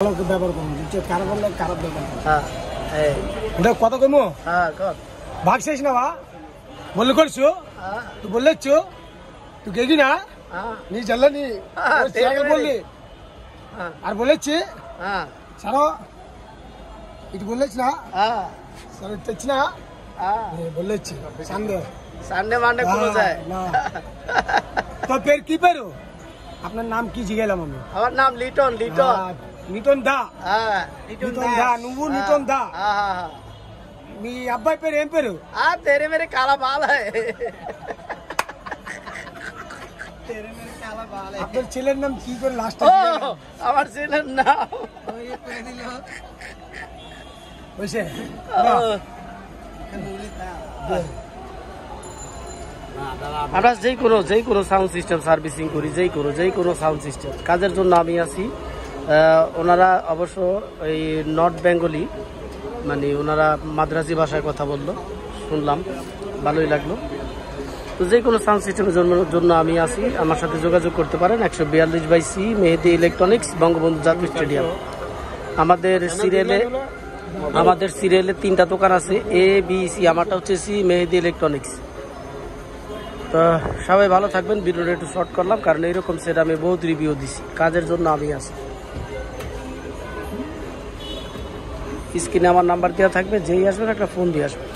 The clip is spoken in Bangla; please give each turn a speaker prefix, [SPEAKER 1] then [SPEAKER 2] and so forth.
[SPEAKER 1] ব্যবহার করুন খারাপ বললে খারাপ ব্যবহার এটা কত কমো ভাগ শেষ না বললে করছো তুই বললেছো তুই গেগি না নি জানলানি বললি আর বলেছি সারো এটা বললেছ না সারো তেছ না বললেছি সানডে
[SPEAKER 2] সানডে মানডে কোন যায়
[SPEAKER 1] না তো ফের কি পেরো আপনার নাম কি জিজ্ঞাসলাম আমি
[SPEAKER 2] আমার নাম লিটন লিটন
[SPEAKER 1] నిటోన్ దా
[SPEAKER 2] నిటోన్
[SPEAKER 1] దా నువ్వు నిటోన్ దా మీ అబ్బాయి పేరు ఏం పేరు
[SPEAKER 2] तेरे मेरे काला बाल है तेरे मेरे काला बाल है
[SPEAKER 1] আপনার ছেলের নাম কি করে লাস্ট
[SPEAKER 2] আমার ছেলের নাম ওই করে দিল
[SPEAKER 1] হইছে
[SPEAKER 2] আমরা যেই কোনো সাউন্ড সিস্টেম সার্ভিসিং করি যেই কোনো সাউন্ড সিস্টেম কাজের জন্য আমি আছি ওনারা অবশ্য এই নর্থ বেঙ্গলি মানে ওনারা মাদ্রাসি ভাষায় কথা বললো শুনলাম ভালোই লাগলো তো যে কোনো সাউন্ড সিস্টেমের জন্য আমি আছি আমার সাথে যোগাযোগ করতে পারেন 142/C মেহেদি ইলেকট্রনিক্স বঙ্গবন্ধু জাতীয় স্টেডিয়াম আমাদের সিরিয়ালে 3টা দোকান আছে A B C আমারটা হচ্ছে C মেহেদি ইলেকট্রনিক্স তো সবাই ভালো থাকবেন ভিডিওটা একটু শর্ট করলাম কারণ এইরকম সেট আমি বহুত রিভিউ দিছি কাজের জন্য আমি আছি স্ক্রিনে আমার নাম্বার দেওয়া থাকবে যেই আসবেন একটা ফোন দিয়ে আসবেন